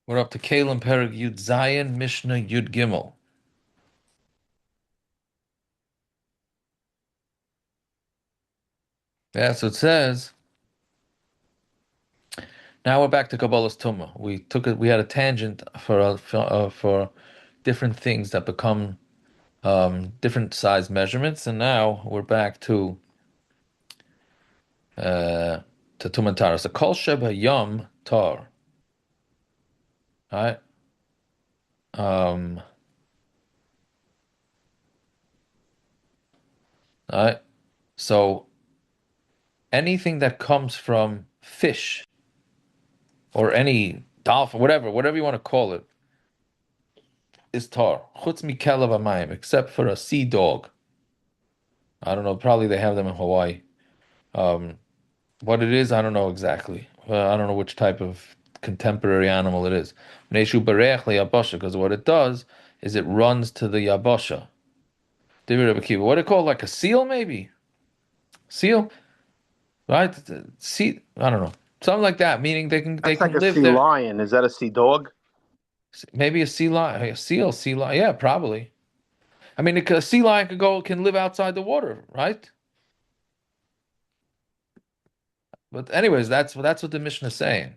We're up to Kelim Yud Zayin Mishnah Yud Gimel. Yeah, so it says. Now we're back to Kabbalah's Tumah. We took it. We had a tangent for different things that become different size measurements, and now we're back uh, to Tumah Tar. So Kol Sheba Yom Tar. Right. Um, right. So anything that comes from fish or any dolphin, whatever you want to call it, is tar. Chutz mikelav amayim, except for a sea dog. I don't know. Probably they have them in Hawaii. Um, what it is, I don't know exactly. I don't know which type of contemporary animal it is. Neshu bereach liyabasha, because what it does is it runs to the yabasha. What do they call it, like a seal, maybe? Seal, right? Sea, I don't know. Something like that, meaning they That's like can a live sea there. lion. Is that a sea dog? Maybe a sea lion, a seal, sea lion. Yeah, probably. I mean, a sea lion can live outside the water, right? But anyways, that's what the Mishnah is saying.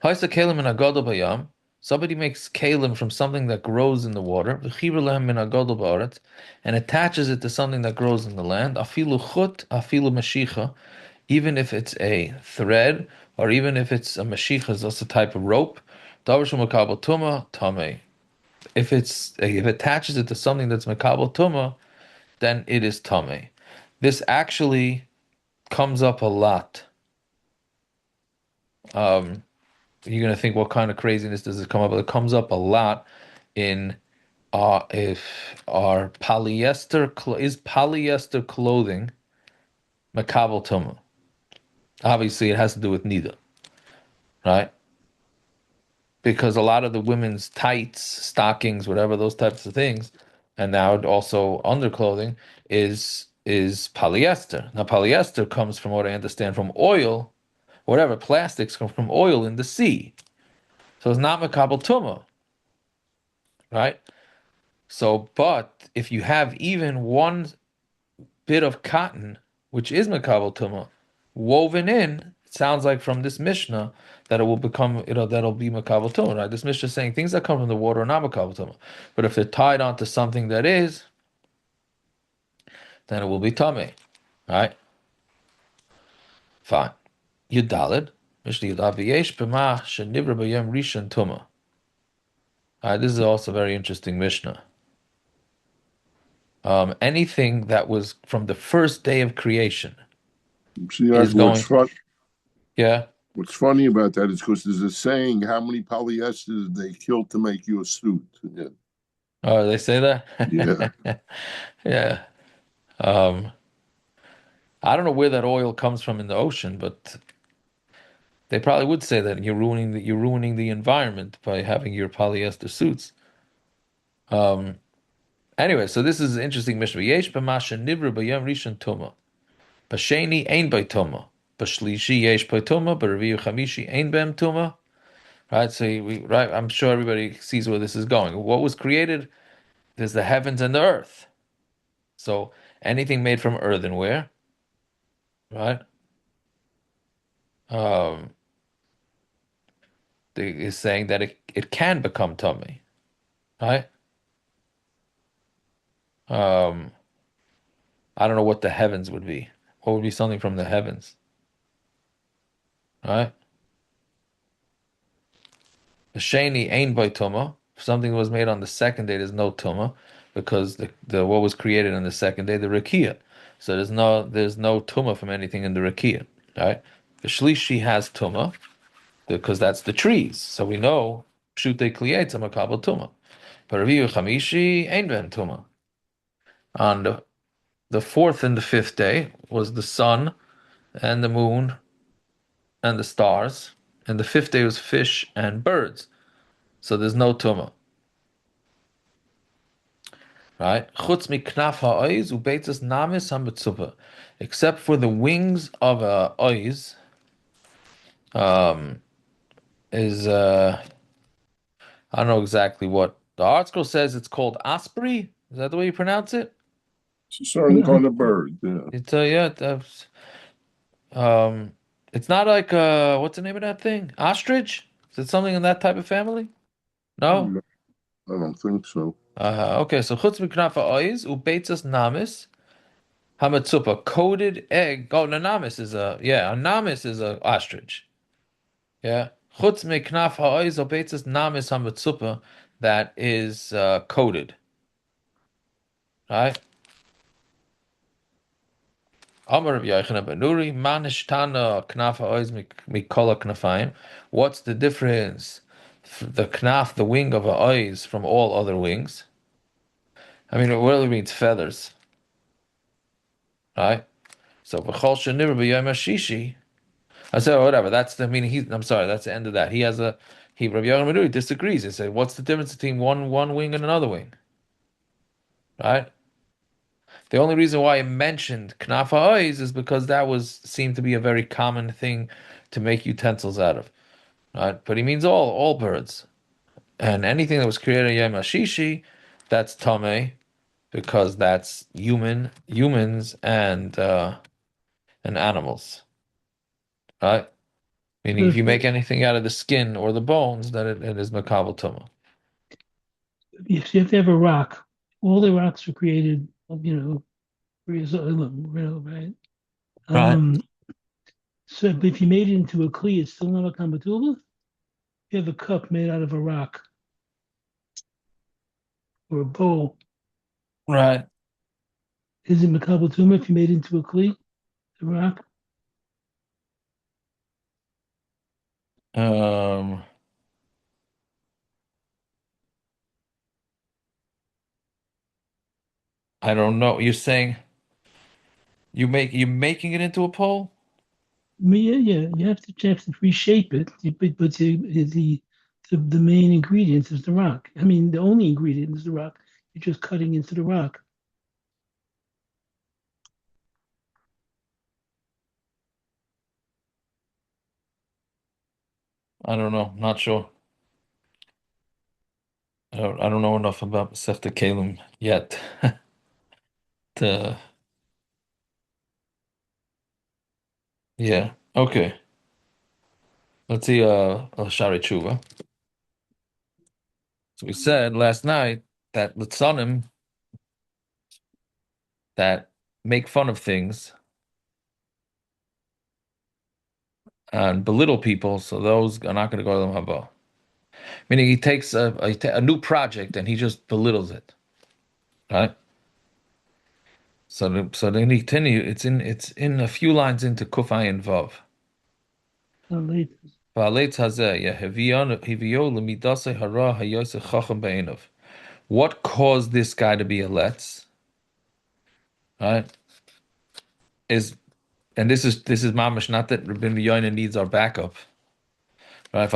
Haisa kalim in agadol bayam. Somebody makes kalim from something that grows in the water, v'chibur lehem min agadol ba'aretz, and attaches it to something that grows in the land. Afilu chut, afilu mashicha, even if it's a thread, or even if it's a mashicha, is also a type of rope. Davar shel makabel tuma tamei. If it attaches it to something that's makabel tuma, then it is tamei. This actually comes up a lot. Um, you're gonna think, what kind of craziness does it come up? It comes up a lot in if our is polyester clothing makabel tuma. Obviously, it has to do with neither, right? Because a lot of the women's tights, stockings, whatever those types of things, and now also underclothing is polyester. Now, polyester comes from what I understand from oil. Whatever plastics come from oil in the sea, so it's not makabel tuma, right? So, but if you have even one bit of cotton, which is makabel tuma, woven in, it sounds like from this Mishnah that it will become, that'll be makabel tuma, right? This Mishnah is saying things that come from the water are not makabel tuma, but if they're tied onto something that is, then it will be tummy, right? Fine. Yudalid, Mishnah Yudal v'yesh b'ma shenivra b'yom rishon tuma. All right, this is also a very interesting Mishnah. Anything that was from the first day of creation See, is what's going, fun? yeah. What's funny about that is because there's a saying: "How many polyesters they killed to make you a suit?" Yeah, Oh, they say yeah. that? Yeah. Um, I don't know where that oil comes from in the ocean, but they probably would say that you're ruining the environment by having your polyester suits. Um, anyway, so this is an interesting Mishnah. Yesh b'masha nivra b'yom rishon tuma. B'sheni ein by tuma. B'shlishi yesh by tuma. B'reviyu chamishi ein b'em tuma. Right, so right. I'm sure everybody sees where this is going. What was created? There's the heavens and the earth. So anything made from earthenware, right? Um, is saying that it can become tummy, right? Um, I don't know what the heavens would be. What would be something from the heavens, right? The sheni ain't by tuma. If something was made on the second day, there's no tuma, because the what was created on the second day, the rakia. So there's no tuma from anything in the rakia, right? The shlishi has tuma because that's the trees. So we know pshute kliyetza makabel tuma. But Reviyu Chamishi ain't ben tuma. On the fourth and the fifth day was the sun and the moon and the stars, and the fifth day was fish and birds. So there's no tuma, right? Chutz miknaf ha'oiz ubeitzas namis hametzupa, except for the wings of a oiz, um, is I don't know exactly what the article says. It's called osprey. Is that the way you pronounce it? It's a certain kind of bird. Yeah. It's yeah. Um, it's not like what's the name of that thing? Ostrich? Is it something in that type of family? No. No, I don't think so. Okay, so chutz miknafa oiz ubeitzas namis hamatzupa coated egg. Oh, no, namis is a namis is a ostrich. Yeah, chutz miknafa oiz ubeitzas namis hamatzupa that is coated. Right. Amar Rav Yochanan ben Nuri, man ishtana knafa oiz mikola knafayim. What's the difference? The knaf, the wing of a oiz, from all other wings. I mean, it really means feathers, right? So v'chol shenir b'yom hashishi. I said, oh, whatever. That's the meaning. I'm sorry. That's the end of that. He has a Rav Yochanan ben Nuri disagrees. He said, what's the difference between one wing and another wing, right? The only reason why I mentioned knafa oiz is because that was seemed to be a very common thing to make utensils out of. Right? But he means all birds. And anything that was created Yom Hashishi, that's Tomei, because that's humans and animals. Right? Meaning if you make anything out of the skin or the bones, then it is Makabal Tuma. If you have to have a rock, all the rocks are created, right? Right. So but if you made it into a kli, it's still not a kambatuba. You have a cup made out of a rock or a bowl. Right. Is it makabatuma if you made it into a kli, a rock? Um I don't know. You're saying you're making it into a pole? I mean, yeah. You have to reshape it, but the main ingredient is the rock. I mean, the only ingredient is the rock. You're just cutting into the rock. I don't know. Not sure. I don't know enough about Sefta Kelim yet to yeah. Okay. Let's see Shari Tshuva. So we said last night that Litzanim that make fun of things and belittle people, so those are not going to go to the Haba. Meaning he takes a new project and he just belittles it, right? So then he continue. It's in a few lines into Kufay and Vav. Late. Va'aleit hazeh hivio lemidasei hara hayoseh chacham be'enav. What caused this guy to be a letz? Right? Is and this is mamash, not that Rabbi Yoina needs our backup. Right?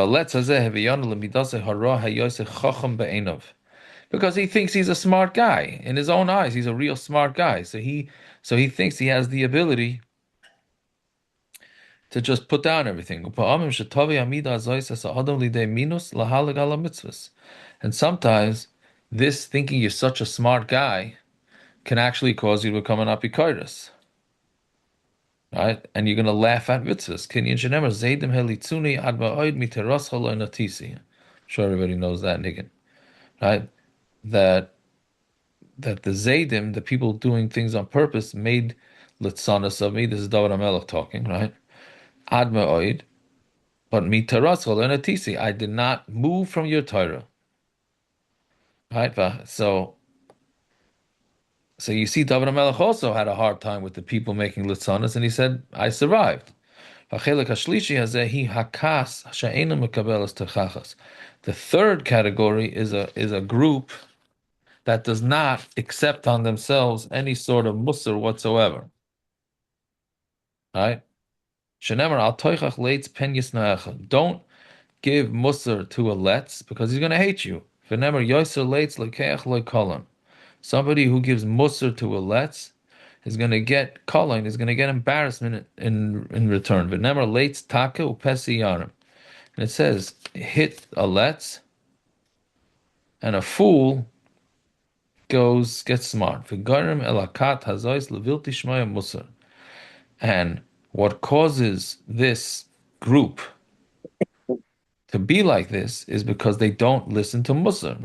Because he thinks he's a smart guy in his own eyes. He's a real smart guy. So he thinks he has the ability to just put down everything. And sometimes this thinking you're such a smart guy can actually cause you to become an apikoros. Right? And you're going to laugh at mitzvahs. I'm sure everybody knows that, Niggin. Right? That the Zaydim, the people doing things on purpose, made litzanas of me. This is David HaMelech talking, right? Ad ma'oid, but mitarasol and atisi. I did not move from your Torah, right? So you see, David HaMelech also had a hard time with the people making litzanas, and he said, I survived. The third category is a group that does not accept on themselves any sort of musr whatsoever. Right? Shenemar al toichach leitz pen yisnaecha. Don't give musr to a letz because he's going to hate you. Shenemar yoser leitz lekeach loikolon. Somebody who gives musr to a letz is going to get kolon, is going to get embarrassment in return. Shenemar leitz taka upesi yarim. And it says hit a let's, and a fool gets smart. V'garim elakat hazois levilti shmaya musar. And what causes this group to be like this is because they don't listen to Musar.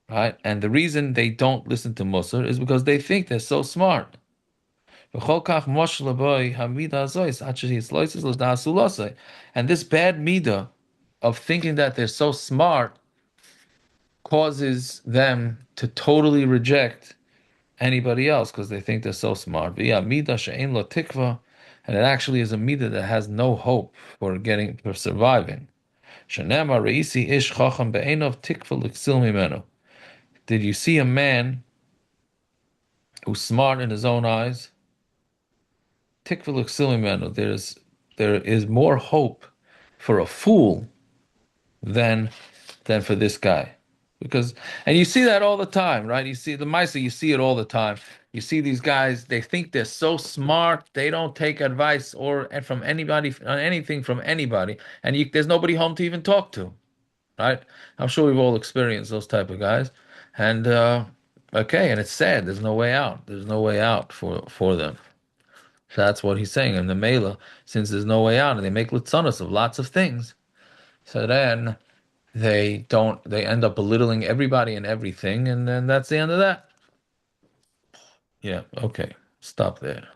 Right? And the reason they don't listen to Musar is because they think they're so smart. And this bad midah of thinking that they're so smart causes them to totally reject anybody else because they think they're so smart. And it actually is a midah that has no hope for surviving. Did you see a man who's smart in his own eyes? There is more hope for a fool than for this guy. Because and you see that all the time, right? You see the Maisa, you see it all the time. You see these guys, they think they're so smart, they don't take advice or from anybody on anything from anybody, and there's nobody home to even talk to, right? I'm sure we've all experienced those type of guys, and okay, and it's sad. There's no way out. There's no way out for them. So that's what he's saying in the Mela. Since there's no way out, and they make litzanos of lots of things, so then they end up belittling everybody and everything, and then that's the end of that. Yeah, okay. Stop there.